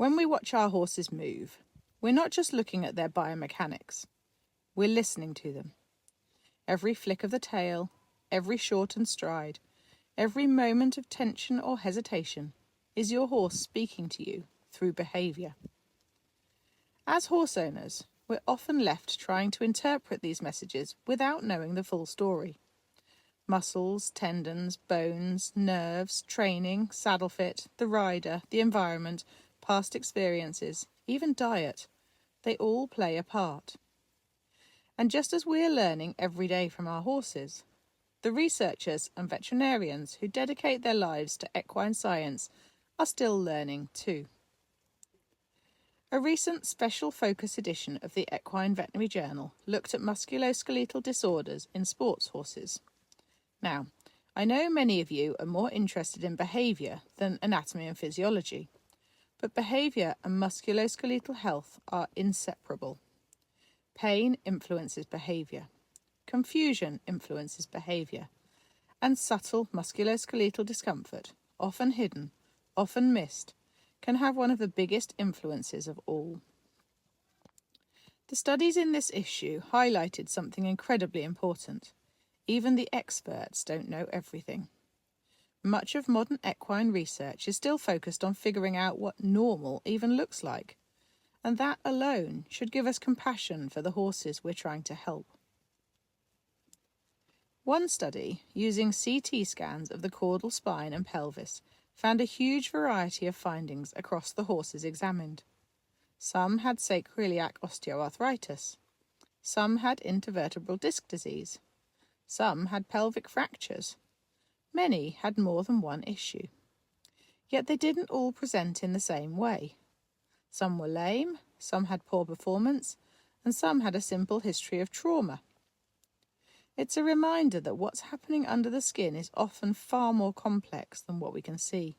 When we watch our horses move, we're not just looking at their biomechanics, we're listening to them. Every flick of the tail, every shortened stride, every moment of tension or hesitation is your horse speaking to you through behaviour. As horse owners, we're often left trying to interpret these messages without knowing the full story. Muscles, tendons, bones, nerves, training, saddle fit, the rider, the environment, past experiences, even diet, they all play a part. And just as we're learning every day from our horses, the researchers and veterinarians who dedicate their lives to equine science are still learning too. A recent special focus edition of the Equine Veterinary Journal looked at musculoskeletal disorders in sports horses. Now, I know many of you are more interested in behaviour than anatomy and physiology, but behaviour and musculoskeletal health are inseparable. Pain influences behaviour, confusion influences behaviour, and subtle musculoskeletal discomfort, often hidden, often missed, can have one of the biggest influences of all. The studies in this issue highlighted something incredibly important. Even the experts don't know everything. Much of modern equine research is still focused on figuring out what normal even looks like, and that alone should give us compassion for the horses we're trying to help. One study, using CT scans of the caudal spine and pelvis, found a huge variety of findings across the horses examined. Some had sacroiliac osteoarthritis. Some had intervertebral disc disease. Some had pelvic fractures. Many had more than one issue. Yet they didn't all present in the same way. Some were lame, some had poor performance, and some had a simple history of trauma. It's a reminder that what's happening under the skin is often far more complex than what we can see.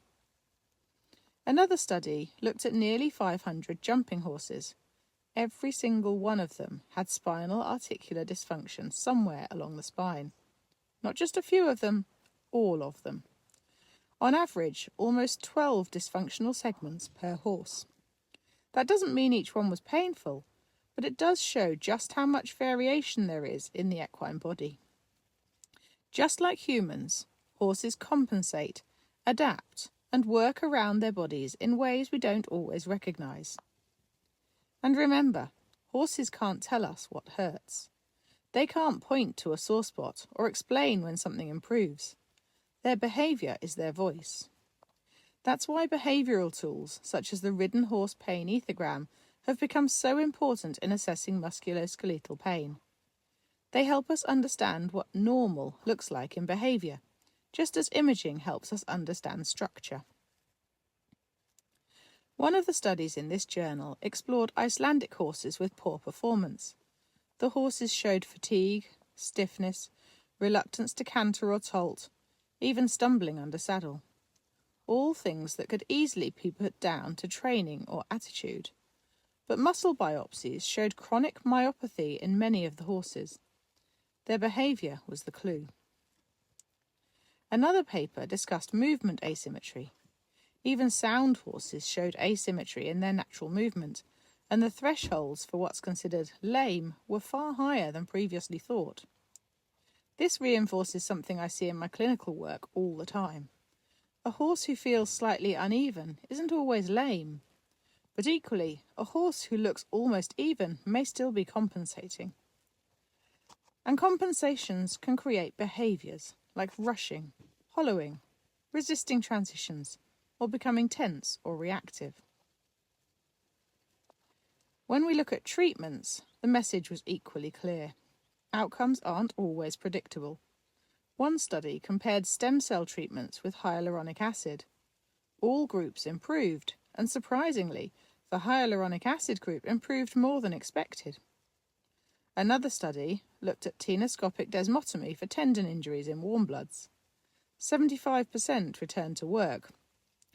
Another study looked at nearly 500 jumping horses. Every single one of them had spinal articular dysfunction somewhere along the spine. Not just a few of them, all of them. On average, almost 12 dysfunctional segments per horse. That doesn't mean each one was painful, but it does show just how much variation there is in the equine body. Just like humans, horses compensate, adapt, and work around their bodies in ways we don't always recognise. And remember, horses can't tell us what hurts. They can't point to a sore spot or explain when something improves. Their behaviour is their voice. That's why behavioural tools, such as the ridden horse pain ethogram, have become so important in assessing musculoskeletal pain. They help us understand what normal looks like in behaviour, just as imaging helps us understand structure. One of the studies in this journal explored Icelandic horses with poor performance. The horses showed fatigue, stiffness, reluctance to canter or tolt, even stumbling under saddle. All things that could easily be put down to training or attitude. But muscle biopsies showed chronic myopathy in many of the horses. Their behaviour was the clue. Another paper discussed movement asymmetry. Even sound horses showed asymmetry in their natural movement, and the thresholds for what's considered lame were far higher than previously thought. This reinforces something I see in my clinical work all the time. A horse who feels slightly uneven isn't always lame, but equally, a horse who looks almost even may still be compensating. And compensations can create behaviours like rushing, hollowing, resisting transitions, or becoming tense or reactive. When we look at treatments, the message was equally clear. Outcomes aren't always predictable. One study compared stem cell treatments with hyaluronic acid. All groups improved, and surprisingly, the hyaluronic acid group improved more than expected. Another study looked at tenoscopic desmotomy for tendon injuries in warm bloods. 75% returned to work,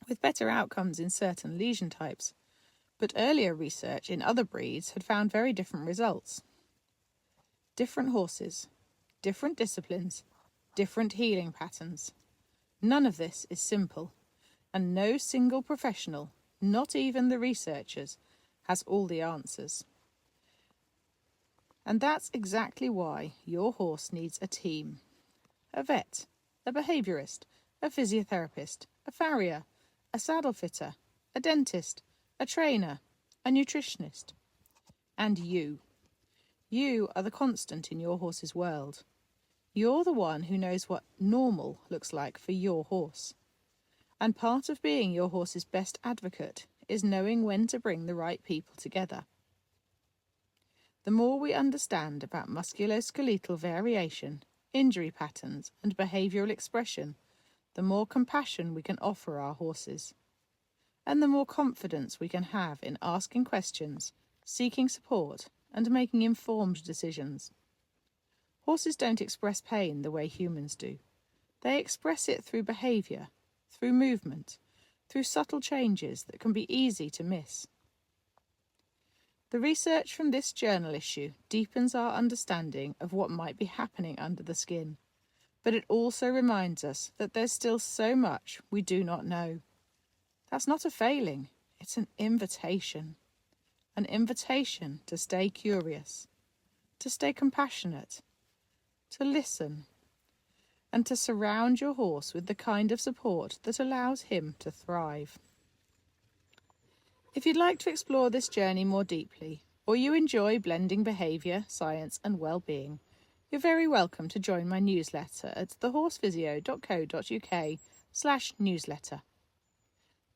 with better outcomes in certain lesion types, but earlier research in other breeds had found very different results. Different horses, different disciplines, different healing patterns. None of this is simple, and no single professional, not even the researchers, has all the answers. And that's exactly why your horse needs a team. A vet, a behaviourist, a physiotherapist, a farrier, a saddle fitter, a dentist, a trainer, a nutritionist. And you. You are the constant in your horse's world. You're the one who knows what normal looks like for your horse. And part of being your horse's best advocate is knowing when to bring the right people together. The more we understand about musculoskeletal variation, injury patterns, and behavioural expression, the more compassion we can offer our horses, and the more confidence we can have in asking questions, seeking support, and making informed decisions. Horses don't express pain the way humans do. They express it through behaviour, through movement, through subtle changes that can be easy to miss. The research from this journal issue deepens our understanding of what might be happening under the skin, but it also reminds us that there's still so much we do not know. That's not a failing, it's an invitation. An invitation to stay curious, to stay compassionate, to listen, and to surround your horse with the kind of support that allows him to thrive. If you'd like to explore this journey more deeply, or you enjoy blending behaviour, science and well-being, you're very welcome to join my newsletter at thehorsephysio.co.uk/newsletter.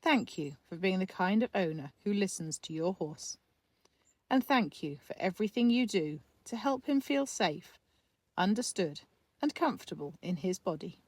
Thank you for being the kind of owner who listens to your horse. And thank you for everything you do to help him feel safe, understood and comfortable in his body.